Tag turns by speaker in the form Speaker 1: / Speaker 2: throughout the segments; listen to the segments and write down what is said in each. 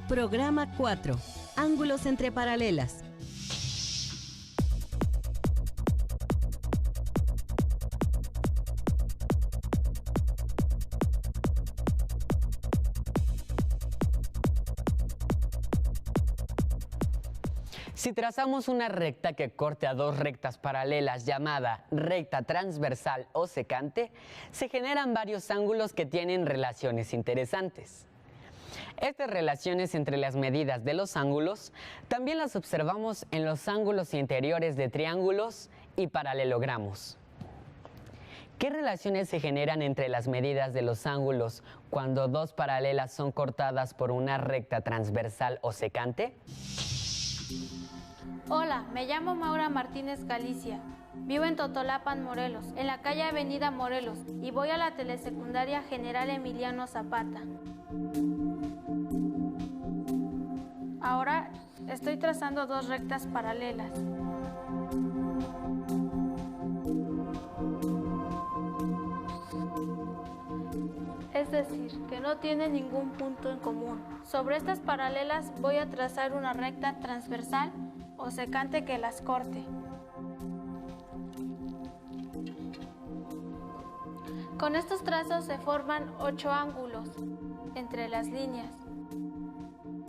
Speaker 1: Programa 4. Ángulos entre paralelas.
Speaker 2: Si trazamos una recta que corte a dos rectas paralelas llamada recta transversal o secante, se generan varios ángulos que tienen relaciones interesantes. Estas relaciones entre las medidas de los ángulos también las observamos en los ángulos interiores de triángulos y paralelogramos. ¿Qué relaciones se generan entre las medidas de los ángulos cuando dos paralelas son cortadas por una recta transversal o secante?
Speaker 3: Hola, me llamo Maura Martínez Galicia. Vivo en Totolapan, Morelos, en la calle Avenida Morelos, y voy a la telesecundaria General Emiliano Zapata. Ahora estoy trazando dos rectas paralelas. Es decir, que no tienen ningún punto en común. Sobre estas paralelas voy a trazar una recta transversal o secante que las corte. Con estos trazos se forman 8 ángulos entre las líneas.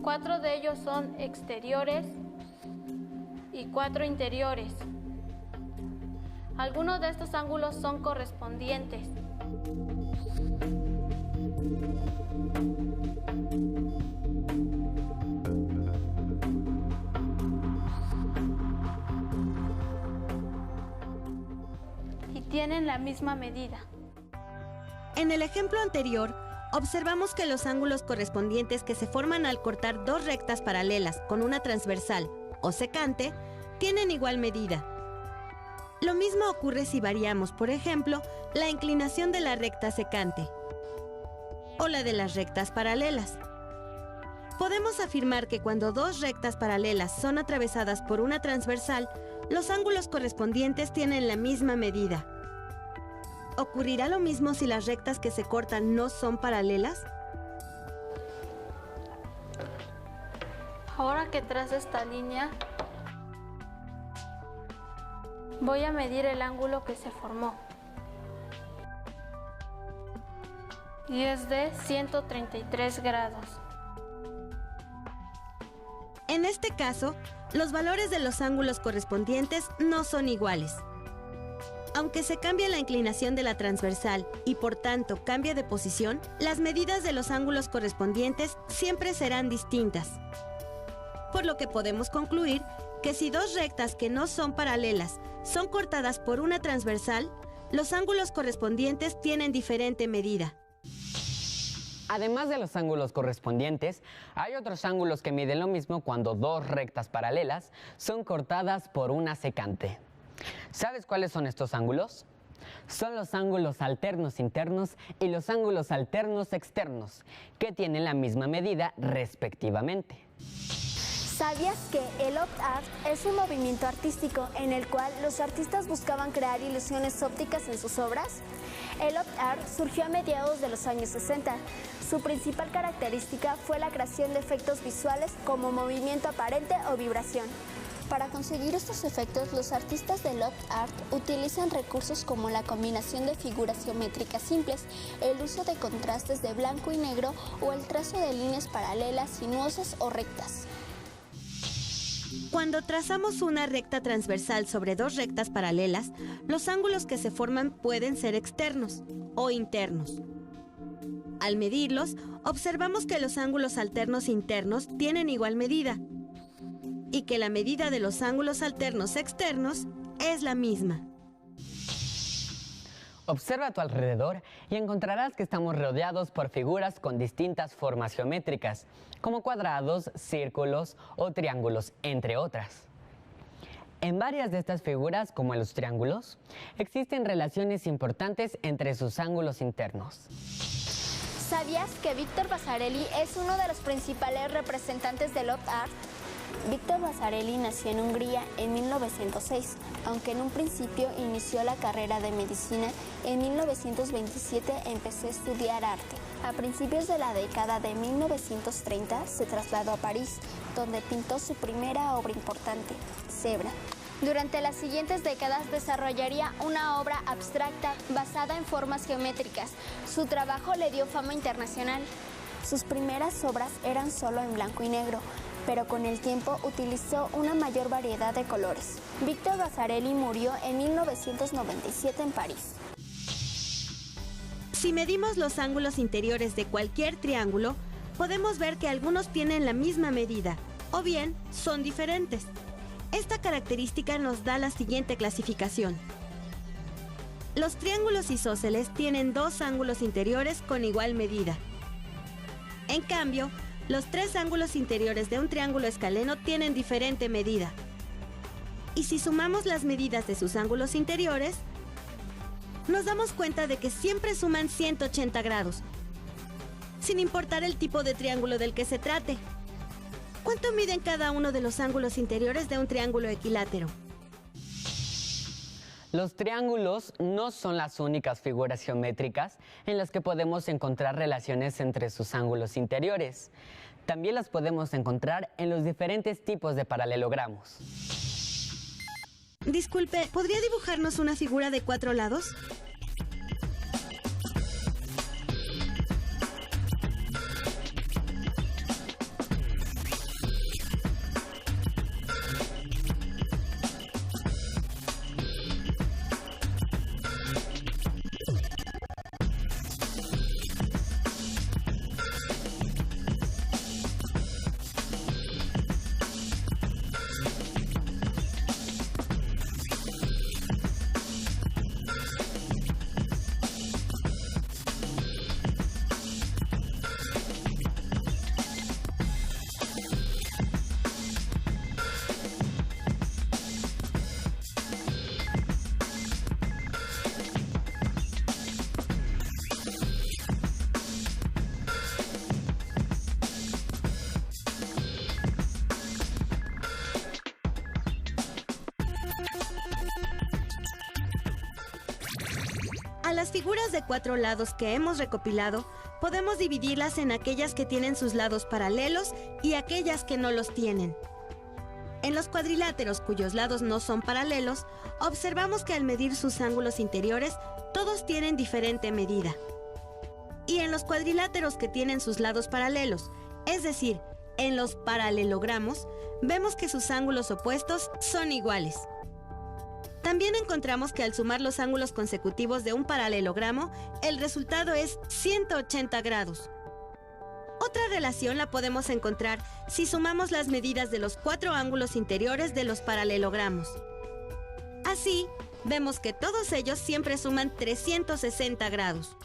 Speaker 3: 4 de ellos son exteriores y 4 interiores. Algunos de estos ángulos son correspondientes. Y tienen la misma medida.
Speaker 1: En el ejemplo anterior, observamos que los ángulos correspondientes que se forman al cortar dos rectas paralelas con una transversal o secante tienen igual medida. Lo mismo ocurre si variamos, por ejemplo, la inclinación de la recta secante o la de las rectas paralelas. Podemos afirmar que cuando dos rectas paralelas son atravesadas por una transversal, los ángulos correspondientes tienen la misma medida. ¿Ocurrirá lo mismo si las rectas que se cortan no son paralelas?
Speaker 3: Ahora que trazo esta línea, voy a medir el ángulo que se formó. Y es de 133 grados.
Speaker 1: En este caso, los valores de los ángulos correspondientes no son iguales. Aunque se cambie la inclinación de la transversal y por tanto cambie de posición, las medidas de los ángulos correspondientes siempre serán distintas. Por lo que podemos concluir que si dos rectas que no son paralelas son cortadas por una transversal, los ángulos correspondientes tienen diferente medida.
Speaker 2: Además de los ángulos correspondientes, hay otros ángulos que miden lo mismo cuando dos rectas paralelas son cortadas por una secante. ¿Sabes cuáles son estos ángulos? Son los ángulos alternos internos y los ángulos alternos externos, que tienen la misma medida respectivamente.
Speaker 4: ¿Sabías que el op-art es un movimiento artístico en el cual los artistas buscaban crear ilusiones ópticas en sus obras? El op-art surgió a mediados de los años 60. Su principal característica fue la creación de efectos visuales como movimiento aparente o vibración. Para conseguir estos efectos, los artistas del op-art utilizan recursos como la combinación de figuras geométricas simples, el uso de contrastes de blanco y negro o el trazo de líneas paralelas, sinuosas o rectas.
Speaker 1: Cuando trazamos una recta transversal sobre dos rectas paralelas, los ángulos que se forman pueden ser externos o internos. Al medirlos, observamos que los ángulos alternos internos tienen igual medida y que la medida de los ángulos alternos externos es la misma.
Speaker 2: Observa a tu alrededor y encontrarás que estamos rodeados por figuras con distintas formas geométricas, como cuadrados, círculos o triángulos, entre otras. En varias de estas figuras, como en los triángulos, existen relaciones importantes entre sus ángulos internos.
Speaker 4: ¿Sabías que Víctor Vasarely es uno de los principales representantes del op-art? Víctor Vasarely nació en Hungría en 1906, aunque en un principio inició la carrera de medicina. En 1927 empezó a estudiar arte. A principios de la década de 1930 se trasladó a París, donde pintó su primera obra importante, Zebra. Durante las siguientes décadas desarrollaría una obra abstracta basada en formas geométricas. Su trabajo le dio fama internacional. Sus primeras obras eran solo en blanco y negro, pero con el tiempo utilizó una mayor variedad de colores. Víctor Vasarely murió en 1997 en París.
Speaker 1: Si medimos los ángulos interiores de cualquier triángulo, podemos ver que algunos tienen la misma medida, o bien son diferentes. Esta característica nos da la siguiente clasificación. Los triángulos isósceles tienen dos ángulos interiores con igual medida. En cambio, los tres ángulos interiores de un triángulo escaleno tienen diferente medida. Y si sumamos las medidas de sus ángulos interiores, nos damos cuenta de que siempre suman 180 grados, sin importar el tipo de triángulo del que se trate. ¿Cuánto miden cada uno de los ángulos interiores de un triángulo equilátero?
Speaker 2: Los triángulos no son las únicas figuras geométricas en las que podemos encontrar relaciones entre sus ángulos interiores. También las podemos encontrar en los diferentes tipos de paralelogramos.
Speaker 1: Disculpe, ¿podría dibujarnos una figura de 4 lados? A las figuras de 4 lados que hemos recopilado, podemos dividirlas en aquellas que tienen sus lados paralelos y aquellas que no los tienen. En los cuadriláteros cuyos lados no son paralelos, observamos que al medir sus ángulos interiores, todos tienen diferente medida. Y en los cuadriláteros que tienen sus lados paralelos, es decir, en los paralelogramos, vemos que sus ángulos opuestos son iguales. También encontramos que al sumar los ángulos consecutivos de un paralelogramo, el resultado es 180 grados. Otra relación la podemos encontrar si sumamos las medidas de los 4 ángulos interiores de los paralelogramos. Así, vemos que todos ellos siempre suman 360 grados.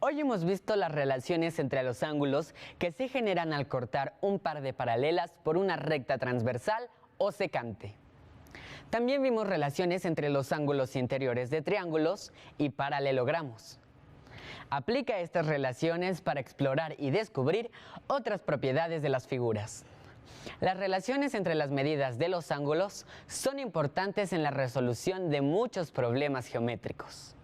Speaker 2: Hoy hemos visto las relaciones entre los ángulos que se generan al cortar un par de paralelas por una recta transversal o secante. También vimos relaciones entre los ángulos interiores de triángulos y paralelogramos. Aplica estas relaciones para explorar y descubrir otras propiedades de las figuras. Las relaciones entre las medidas de los ángulos son importantes en la resolución de muchos problemas geométricos.